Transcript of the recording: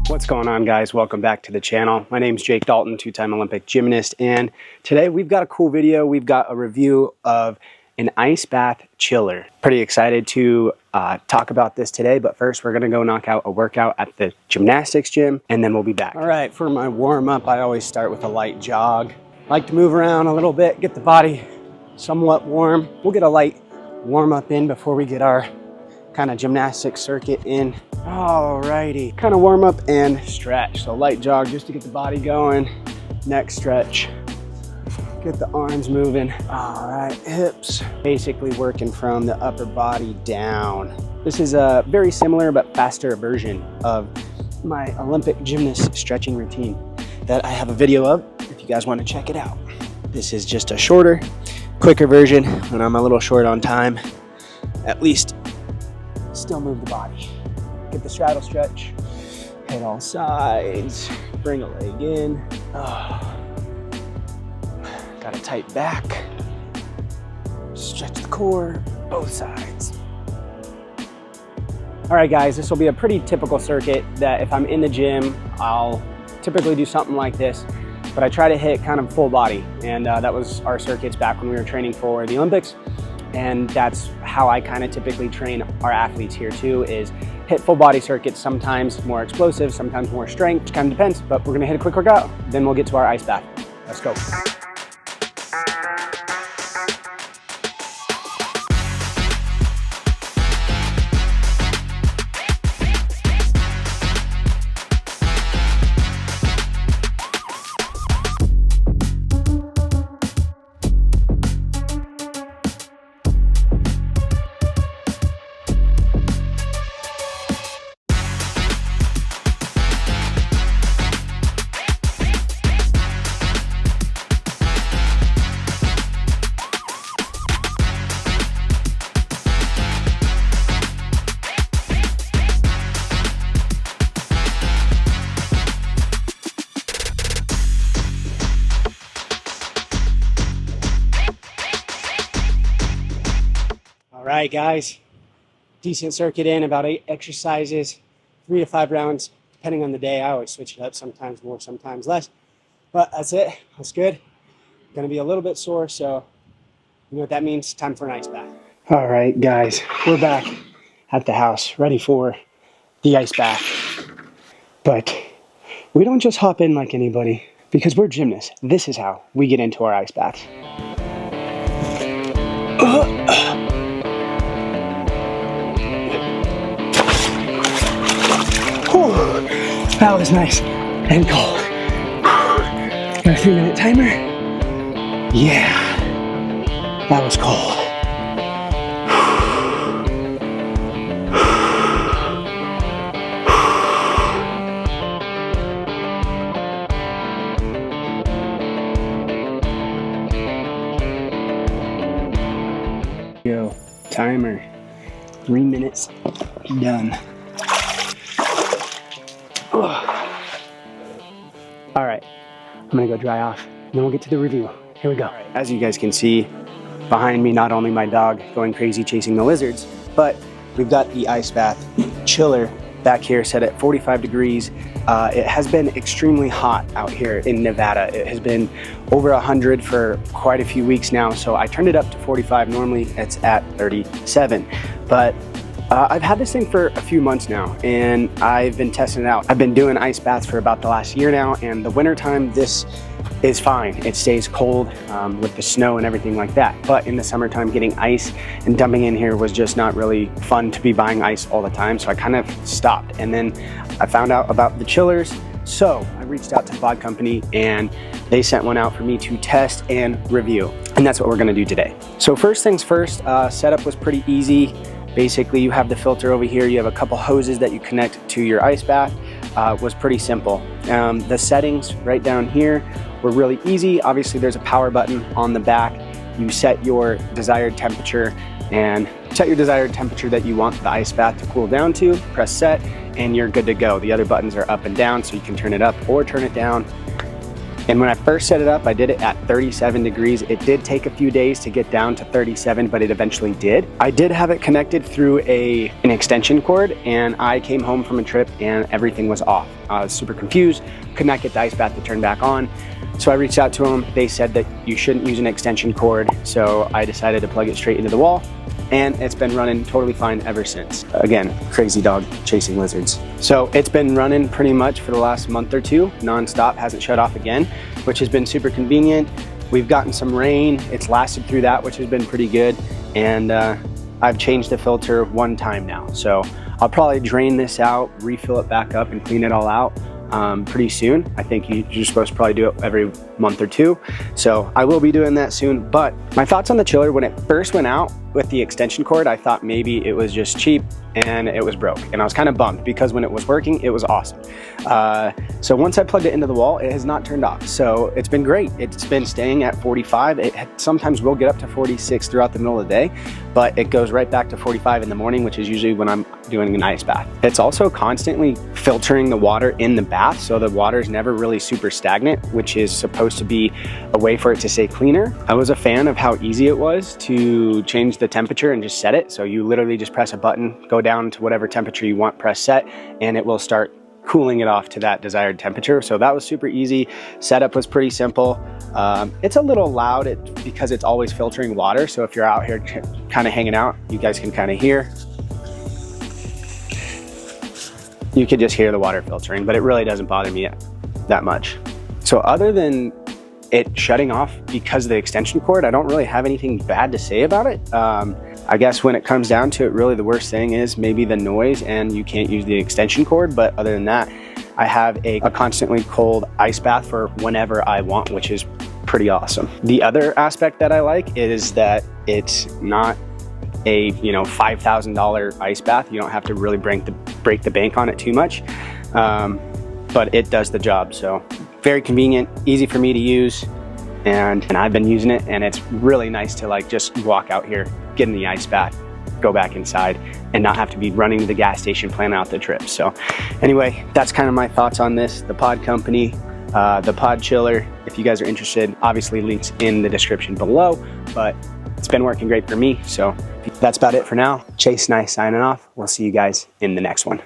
What's going on, guys? Welcome back to the channel. My name's Jake Dalton, two-time Olympic gymnast, and today we've got a cool video. We've got a review of an ice bath chiller. Pretty excited to talk about this today, but first we're gonna go knock out a workout at the gymnastics gym, and then we'll be back. All right, for my warm-up, I always start with a light jog. I like to move around a little bit, get the body somewhat warm. We'll get a light warm-up in before we get our kind of gymnastics circuit in. Alrighty, kind of warm up and stretch. So light jog just to get the body going. Neck stretch, get the arms moving. All right, hips. Basically working from the upper body down. This is a very similar but faster version of my Olympic gymnast stretching routine that I have a video of if you guys want to check it out. This is just a shorter, quicker version when I'm a little short on time. At least still move the body. Get the straddle stretch, hit all sides, bring a leg in. Got a tight back. Stretch the core, both sides. All right, guys, this will be a pretty typical circuit that if I'm in the gym, I'll typically do something like this, but I try to hit kind of full body. And that was our circuits back when we were training for the Olympics. And that's how I kind of typically train our athletes here too, is hit full body circuits, sometimes more explosive, sometimes more strength, kind of depends, but we're gonna hit a quick workout, then we'll get to our ice bath. Let's go. All right, guys, decent circuit in, about 8 exercises, 3 to 5 rounds, depending on the day. I always switch it up, sometimes more, sometimes less, but that's it. That's good. Gonna be a little bit sore, so you know what that means. Time for an ice bath. All right, guys, we're back at the house, ready for the ice bath. But we don't just hop in like anybody, because we're gymnasts. This is how we get into our ice baths. That was nice and cold. Got a 3-minute timer. Yeah, that was cold. Go, timer, 3 minutes, done. All right, I'm gonna go dry off, and then we'll get to the review. Here we go. As you guys can see behind me, not only my dog going crazy chasing the lizards, but we've got the ice bath chiller back here set at 45 degrees. It has been extremely hot out here in Nevada. It has been over 100 for quite a few weeks now, so I turned it up to 45. Normally it's at 37, but I've had this thing for a few months now, and I've been testing it out. I've been doing ice baths for about the last year now, and the wintertime, this is fine. It stays cold with the snow and everything like that. But in the summertime, getting ice and dumping in here was just not really fun to be buying ice all the time, so I kind of stopped. And then I found out about the chillers, so I reached out to the pod company, and they sent one out for me to test and review. And that's what we're gonna do today. So first things first, setup was pretty easy. Basically, you have the filter over here, you have a couple hoses that you connect to your ice bath. Was pretty simple. The settings right down here were really easy. Obviously, there's a power button on the back. You set your desired temperature and set your desired temperature that you want the ice bath to cool down to, press set, and you're good to go. The other buttons are up and down, so you can turn it up or turn it down. And when I first set it up, I did it at 37 degrees. It did take a few days to get down to 37, but it eventually did. I did have it connected through an extension cord, and I came home from a trip and everything was off. I was super confused, could not get the ice bath to turn back on. So I reached out to them. They said that you shouldn't use an extension cord. So I decided to plug it straight into the wall, and it's been running totally fine ever since. Again, crazy dog chasing lizards. So it's been running pretty much for the last month or two, nonstop, hasn't shut off again, which has been super convenient. We've gotten some rain. It's lasted through that, which has been pretty good. And I've changed the filter one time now. So I'll probably drain this out, refill it back up, and clean it all out pretty soon. I think you're supposed to probably do it every month or two. So I will be doing that soon. But my thoughts on the chiller, when it first went out with the extension cord, I thought maybe it was just cheap and it was broke. And I was kind of bummed because when it was working, it was awesome. So once I plugged it into the wall, it has not turned off. So it's been great. It's been staying at 45. It sometimes will get up to 46 throughout the middle of the day, but it goes right back to 45 in the morning, which is usually when I'm doing an ice bath. It's also constantly filtering the water in the bath, so the water is never really super stagnant, which is supposed to be a way for it to stay cleaner. I was a fan of how easy it was to change the temperature and just set it. So you literally just press a button, go down to whatever temperature you want, press set, and it will start cooling it off to that desired temperature. So that was super easy. Setup was pretty simple. It's a little loud because it's always filtering water. So if you're out here kind of hanging out, you guys can kind of hear. You could just hear the water filtering, but it really doesn't bother me that much. So other than it shutting off because of the extension cord, I don't really have anything bad to say about it. I guess when it comes down to it, really the worst thing is maybe the noise and you can't use the extension cord. But other than that, I have a constantly cold ice bath for whenever I want, which is pretty awesome. The other aspect that I like is that it's not a $5,000 ice bath. You don't have to really break the bank on it too much, but it does the job. So very convenient, easy for me to use, and I've been using it, and it's really nice to like just walk out here, get in the ice bath, go back inside, and not have to be running to the gas station, plan out the trip. So anyway, that's kind of my thoughts on this, the pod company, the pod chiller. If you guys are interested, obviously links in the description below, but it's been working great for me. So that's about it for now. Chase Nice signing off. We'll see you guys in the next one.